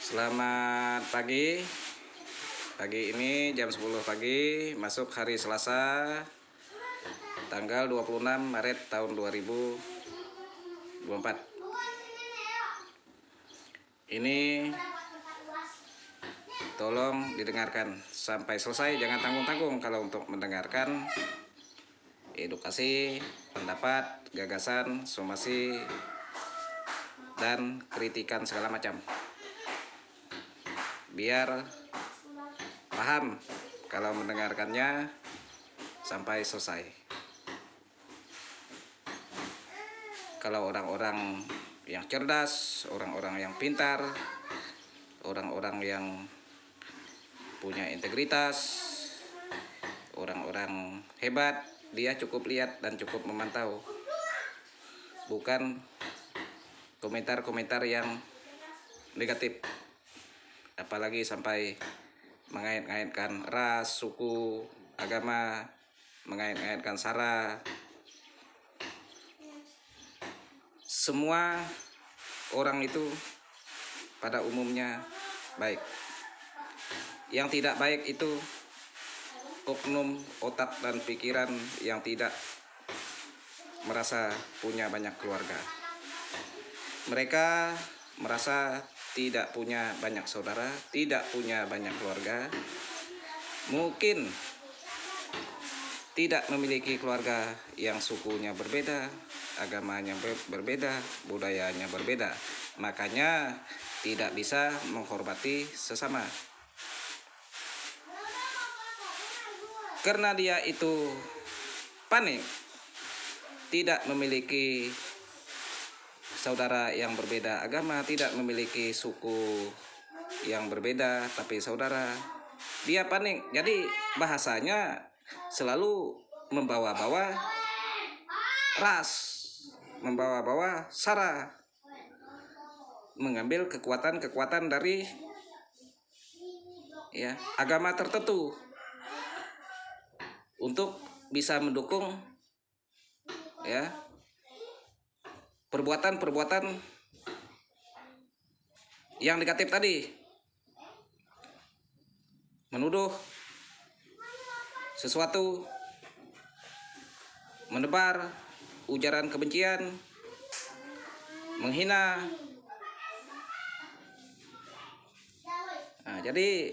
Selamat pagi. Pagi ini jam 10 pagi, masuk hari Selasa, tanggal 26 Maret tahun 2024. Ini tolong didengarkan sampai selesai, jangan tanggung-tanggung kalau untuk mendengarkan edukasi, pendapat, gagasan, somasi, dan kritikan segala macam. Biar paham kalau mendengarkannya sampai selesai. Kalau orang-orang yang cerdas, orang-orang yang pintar, orang-orang yang punya integritas, orang-orang hebat, dia cukup lihat dan cukup memantau. Bukan komentar-komentar yang negatif. Apalagi sampai mengait-ngaitkan ras, suku, agama, mengait-ngaitkan sara. Semua orang itu pada umumnya baik. Yang tidak baik itu oknum otak dan pikiran yang tidak merasa punya banyak keluarga. Mereka merasa tidak punya banyak saudara, tidak punya banyak keluarga, mungkin tidak memiliki keluarga yang sukunya berbeda, agamanya berbeda, budayanya berbeda. Makanya tidak bisa menghormati sesama. Karena dia itu panik, tidak memiliki saudara yang berbeda agama, tidak memiliki suku yang berbeda tapi saudara, dia panik. Jadi bahasanya selalu membawa-bawa ras, membawa-bawa sara, mengambil kekuatan-kekuatan dari agama tertentu untuk bisa mendukung perbuatan-perbuatan yang negatif tadi, menuduh sesuatu, menebar ujaran kebencian, menghina. Nah, jadi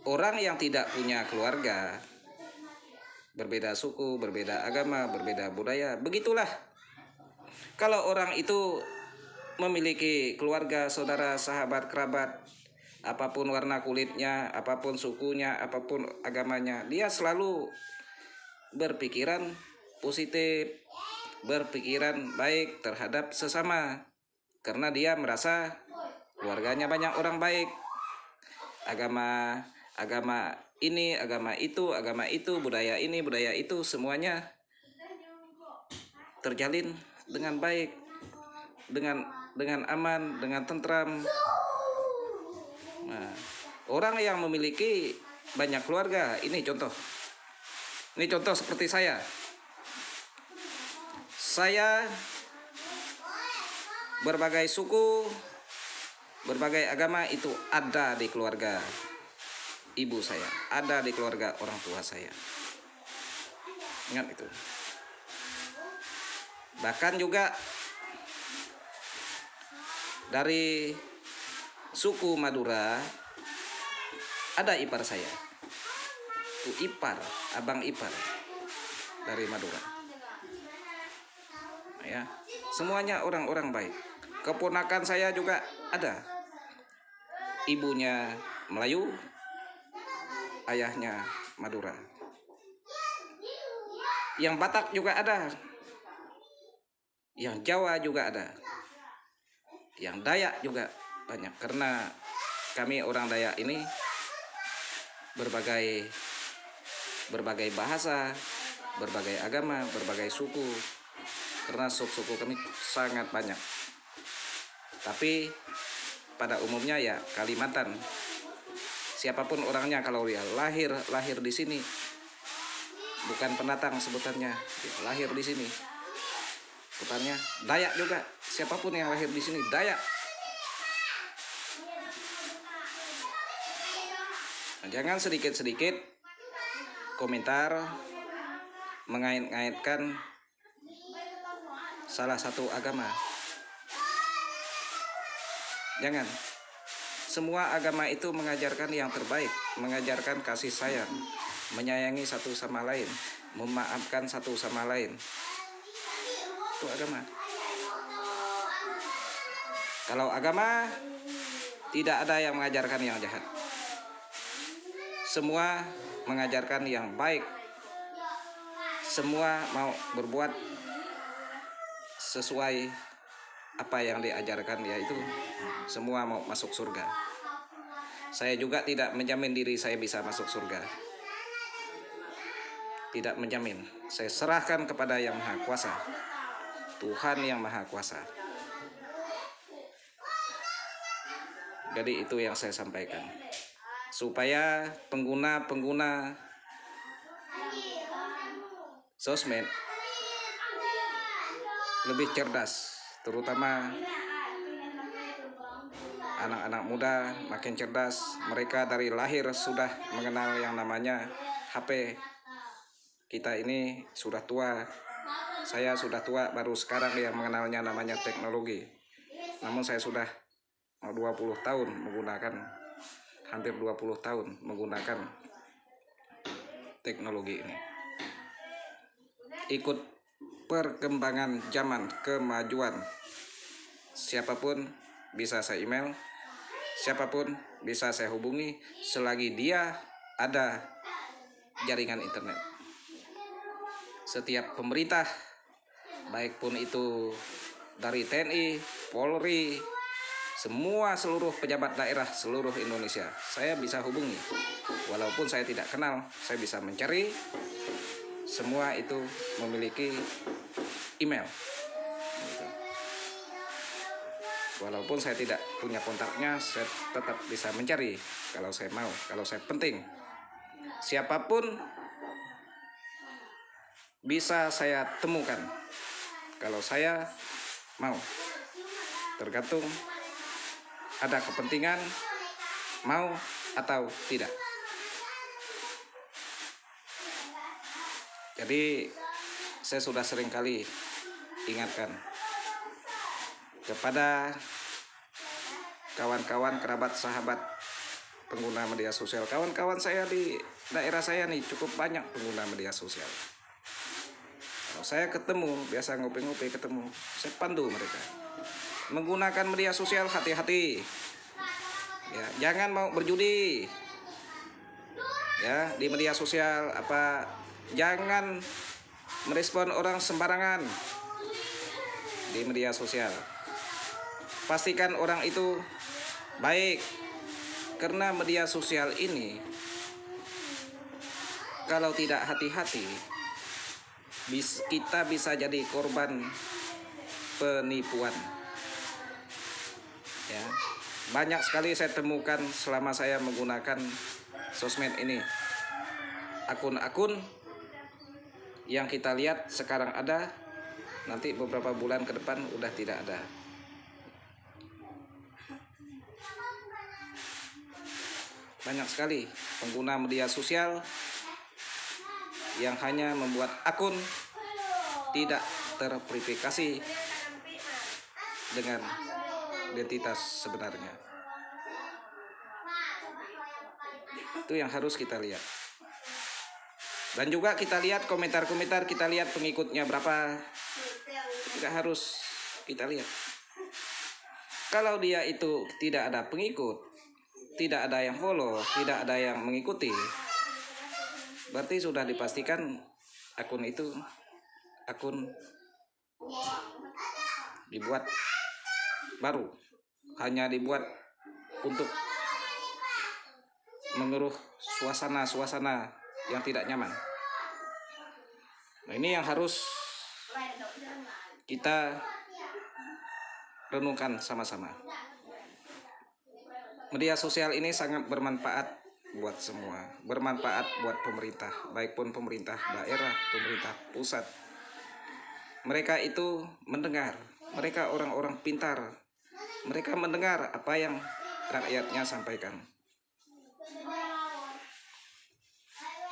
orang yang tidak punya keluarga, berbeda suku, berbeda agama, berbeda budaya, begitulah. Kalau orang itu memiliki keluarga, saudara, sahabat, kerabat, apapun warna kulitnya, apapun sukunya, apapun agamanya, dia selalu berpikiran positif, berpikiran baik terhadap sesama. Karena dia merasa keluarganya banyak orang baik. Agama ini, agama itu, budaya ini, budaya itu, semuanya terjalin dengan baik, dengan aman, dengan tentram. Nah, orang yang memiliki banyak keluarga, ini contoh seperti saya berbagai suku, berbagai agama itu ada di keluarga ibu saya, ada di keluarga orang tua saya. Ingat itu. Bahkan juga dari suku Madura ada ipar saya. Itu abang ipar dari Madura. Semuanya orang-orang baik. Keponakan saya juga ada. Ibunya Melayu, ayahnya Madura. Yang Batak juga ada. Yang Jawa juga ada. Yang Dayak juga banyak. Karena kami orang Dayak ini berbagai bahasa, berbagai agama, berbagai suku. Karena suku kami sangat banyak. Tapi pada umumnya Kalimantan. Siapapun orangnya, kalau dia lahir di sini, bukan pendatang sebutannya, dia lahir di sini. Sebutannya Dayak juga. Siapapun yang lahir di sini Dayak. Jangan sedikit-sedikit komentar mengait-ngaitkan salah satu agama. Jangan. Semua agama itu mengajarkan yang terbaik, mengajarkan kasih sayang, menyayangi satu sama lain, memaafkan satu sama lain. Itu agama. Kalau agama tidak ada yang mengajarkan yang jahat. Semua mengajarkan yang baik. Semua mau berbuat sesuai apa yang diajarkan, yaitu semua mau masuk surga. Saya juga tidak menjamin diri saya bisa masuk surga. Tidak menjamin. Saya serahkan kepada Yang Maha Kuasa. Tuhan Yang Maha Kuasa. Jadi itu yang saya sampaikan. Supaya pengguna-pengguna sosmed lebih cerdas, terutama anak-anak muda makin cerdas. Mereka dari lahir sudah mengenal yang namanya HP. Kita ini sudah tua. Saya sudah tua, baru sekarang yang mengenalnya namanya teknologi. Namun saya sudah 20 tahun menggunakan, hampir 20 tahun menggunakan teknologi ini. Ikut perkembangan zaman, kemajuan. Siapapun bisa saya email, siapapun bisa saya hubungi selagi dia ada jaringan internet. Setiap pemerintah, baik pun itu dari TNI, Polri, semua seluruh pejabat daerah seluruh Indonesia, saya bisa hubungi. Walaupun saya tidak kenal, saya bisa mencari. Semua itu memiliki email. Walaupun saya tidak punya kontaknya, saya tetap bisa mencari kalau saya mau, kalau saya penting. Siapapun bisa saya temukan kalau saya mau. Tergantung ada kepentingan, mau atau tidak. Jadi saya sudah sering kali ingatkan kepada kawan-kawan, kerabat, sahabat pengguna media sosial. Kawan-kawan saya di daerah saya nih cukup banyak pengguna media sosial. Kalau saya ketemu, biasa ngopi-ngopi ketemu, saya pandu mereka. Menggunakan media sosial hati-hati. Ya, jangan mau berjudi. Ya, di media sosial jangan merespon orang sembarangan di media sosial. Pastikan orang itu baik, karena media sosial ini kalau tidak hati-hati kita bisa jadi korban penipuan. Ya, banyak sekali saya temukan selama saya menggunakan sosmed ini. Akun-akun yang kita lihat sekarang ada, nanti beberapa bulan ke depan udah tidak ada. Banyak sekali pengguna media sosial yang hanya membuat akun tidak terverifikasi dengan identitas sebenarnya. Itu yang harus kita lihat. Dan juga kita lihat komentar-komentar, kita lihat pengikutnya berapa. Tidak harus kita lihat. Kalau dia itu tidak ada pengikut, tidak ada yang follow, tidak ada yang mengikuti, berarti sudah dipastikan akun itu dibuat baru, hanya dibuat untuk mengeruh suasana yang tidak nyaman. Nah, ini yang harus kita renungkan sama-sama. Media sosial ini sangat bermanfaat buat semua, bermanfaat buat pemerintah, baik pun pemerintah daerah, pemerintah pusat. Mereka itu mendengar, mereka orang-orang pintar, mereka mendengar apa yang rakyatnya sampaikan.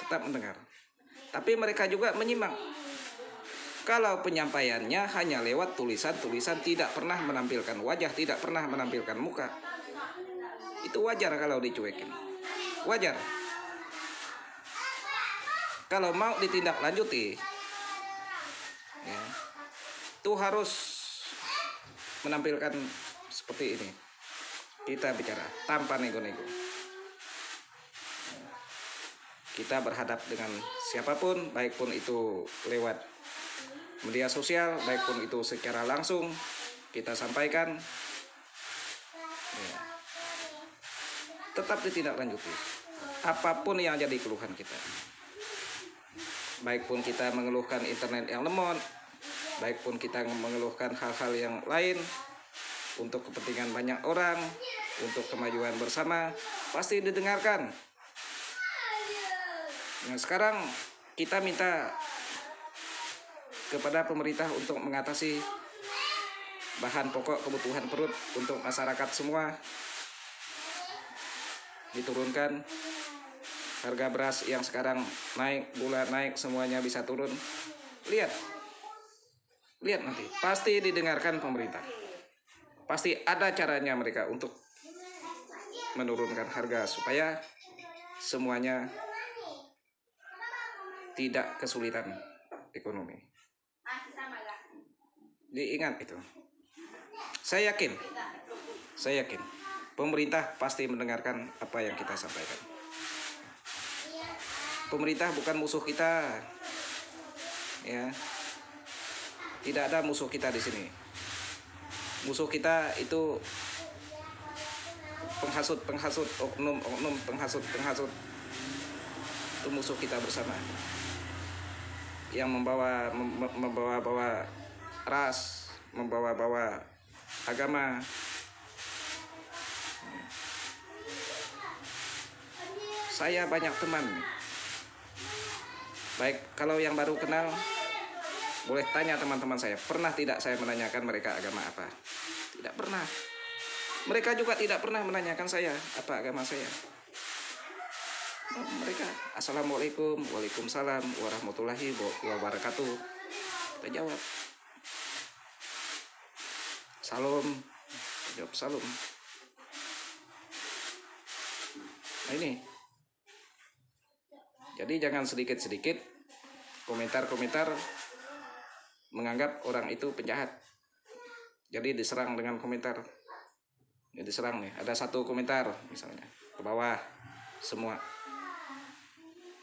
tetap mendengar. Tapi mereka juga menyimak. Kalau penyampaiannya hanya lewat tulisan-tulisan, tidak pernah menampilkan wajah, tidak pernah menampilkan muka, itu wajar kalau dicuekin. Wajar. Kalau mau ditindaklanjuti, ya, itu harus menampilkan seperti ini. Kita bicara tanpa nego-nego. Kita berhadap dengan siapapun, baik pun itu lewat media sosial, baik pun itu secara langsung, kita sampaikan, ya, tetap ditindaklanjuti. Apapun yang jadi keluhan kita, baik pun kita mengeluhkan internet yang lemot, baik pun kita mengeluhkan hal-hal yang lain, untuk kepentingan banyak orang, untuk kemajuan bersama, pasti didengarkan. Nah, sekarang kita minta kepada pemerintah untuk mengatasi bahan pokok kebutuhan perut untuk masyarakat semua, diturunkan. Harga beras yang sekarang naik, gula naik, semuanya bisa turun. Lihat nanti, pasti didengarkan pemerintah. Pasti ada caranya mereka untuk menurunkan harga supaya semuanya tidak kesulitan ekonomi. Diingat itu. Saya yakin pemerintah pasti mendengarkan apa yang kita sampaikan. Pemerintah bukan musuh kita, ya. Tidak ada musuh kita di sini. Musuh kita itu penghasut, oknum penghasut. Itu musuh kita bersama. Yang membawa ras, membawa agama. Saya banyak teman. Baik, kalau yang baru kenal, boleh tanya teman-teman saya. Pernah tidak saya menanyakan mereka agama apa? Tidak pernah. Mereka juga tidak pernah menanyakan saya apa agama saya. Mereka, assalamualaikum, waalaikumsalam, warahmatullahi wabarakatuh. Kita jawab, salam, jawab salam. Nah ini, jadi jangan sedikit-sedikit komentar-komentar menganggap orang itu penjahat. Jadi diserang dengan komentar. Ya, diserang nih, ada satu komentar misalnya ke bawah semua.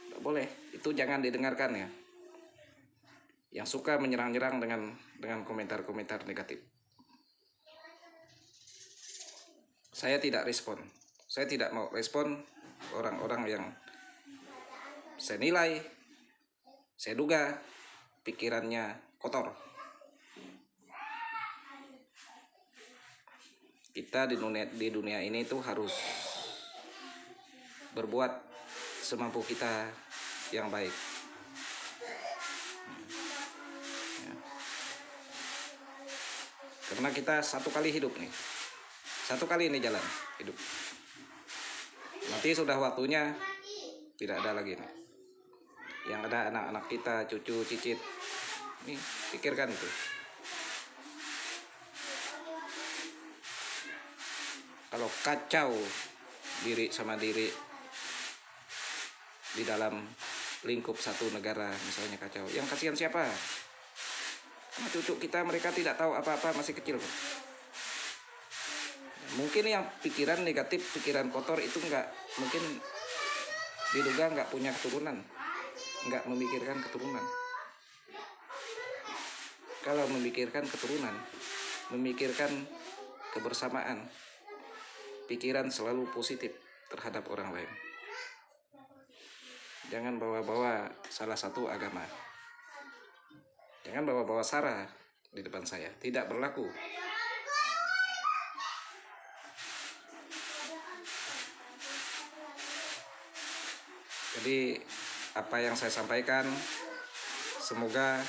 Nggak boleh, itu jangan didengarkan ya. Yang suka menyerang-nyerang dengan komentar-komentar negatif. Saya tidak respon. Saya tidak mau respon orang-orang yang saya nilai, saya duga pikirannya kotor. Kita di dunia ini tuh harus berbuat semampu kita yang baik. Ya. Karena kita satu kali hidup nih. Satu kali ini jalan hidup. Nanti sudah waktunya tidak ada lagi nih. Yang ada anak-anak kita, cucu, cicit. Nih, pikirkan itu. Kalau kacau diri sama diri di dalam lingkup satu negara, misalnya kacau, yang kasihan siapa? Nah, cucu kita, mereka tidak tahu apa-apa, masih kecil. Mungkin yang pikiran negatif, pikiran kotor itu mungkin diduga nggak punya keturunan, nggak memikirkan keturunan. Kalau memikirkan keturunan, memikirkan kebersamaan, pikiran selalu positif terhadap orang lain. Jangan bawa-bawa salah satu agama. Jangan bawa-bawa sara di depan saya. Tidak berlaku. Jadi apa yang saya sampaikan semoga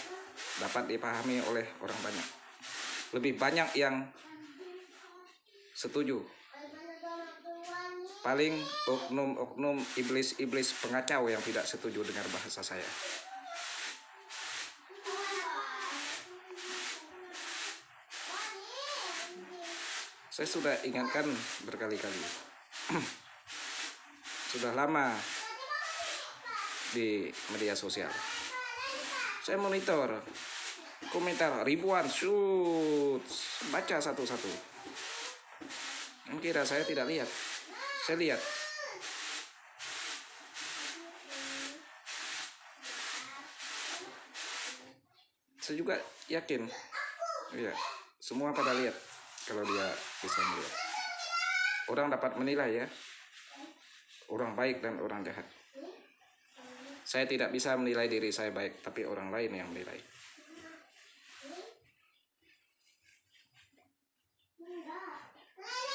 dapat dipahami oleh orang banyak. Lebih banyak yang setuju paling oknum-oknum iblis-iblis pengacau yang tidak setuju dengan bahasa saya. Saya sudah ingatkan berkali-kali. Sudah lama di media sosial. Saya monitor komentar ribuan, baca satu-satu. Kira saya tidak lihat. Saya lihat. Saya juga yakin, ya, semua pada lihat kalau dia bisa melihat. Orang dapat menilai ya, orang baik dan orang jahat. Saya tidak bisa menilai diri saya baik, tapi orang lain yang menilai.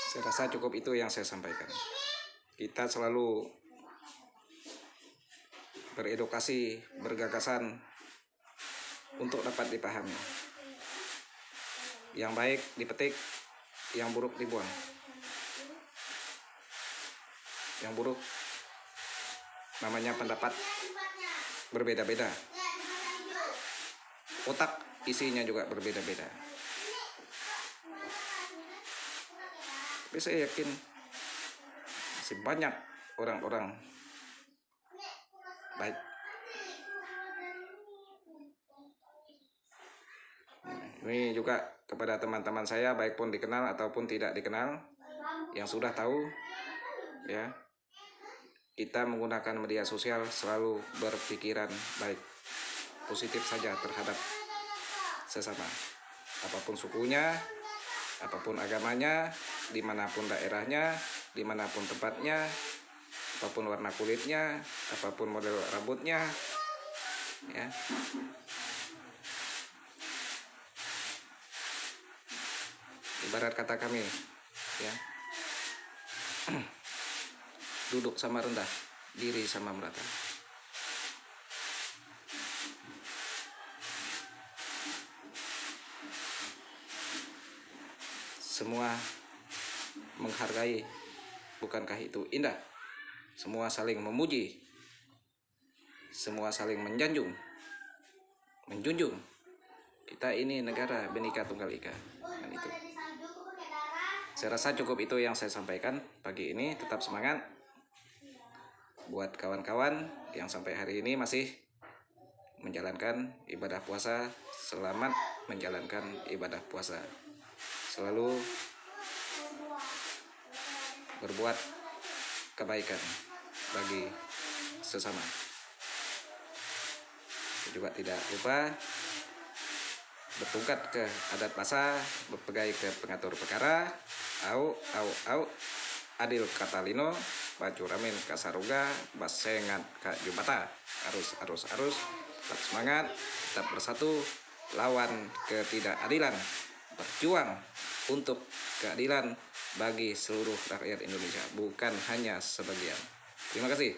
Saya rasa cukup itu yang saya sampaikan. Kita selalu beredukasi, bergagasan untuk dapat dipahami. Yang baik dipetik, yang buruk dibuang. Yang buruk namanya pendapat berbeda-beda. Otak isinya juga berbeda-beda. Tapi saya yakin masih banyak orang-orang baik. Ini juga kepada teman-teman saya, baik pun dikenal ataupun tidak dikenal, yang sudah tahu, ya, kita menggunakan media sosial selalu berpikiran baik, positif saja terhadap sesama, apapun sukunya, apapun agamanya, dimanapun daerahnya, dimanapun tempatnya, apapun warna kulitnya, apapun model rambutnya, ya. Ibarat kata kami, ya, duduk sama rendah, diri sama merata. Semua menghargai, bukankah itu indah? Semua saling memuji, semua saling menjunjung. Kita ini negara Bhinneka Tunggal Ika, dan itu. Saya rasa cukup itu yang saya sampaikan pagi ini. Tetap semangat buat kawan-kawan yang sampai hari ini masih menjalankan ibadah puasa. Selamat menjalankan ibadah puasa. Selalu berbuat kebaikan bagi sesama. Juga tidak lupa bertungkat ke adat masa, berpegai ke pengatur perkara, au adil katalino, baju ramin kasaruga, basengan ka jubata, arus, tetap semangat, tetap bersatu, lawan ketidakadilan, berjuang untuk keadilan bagi seluruh rakyat Indonesia, bukan hanya sebagian. Terima kasih.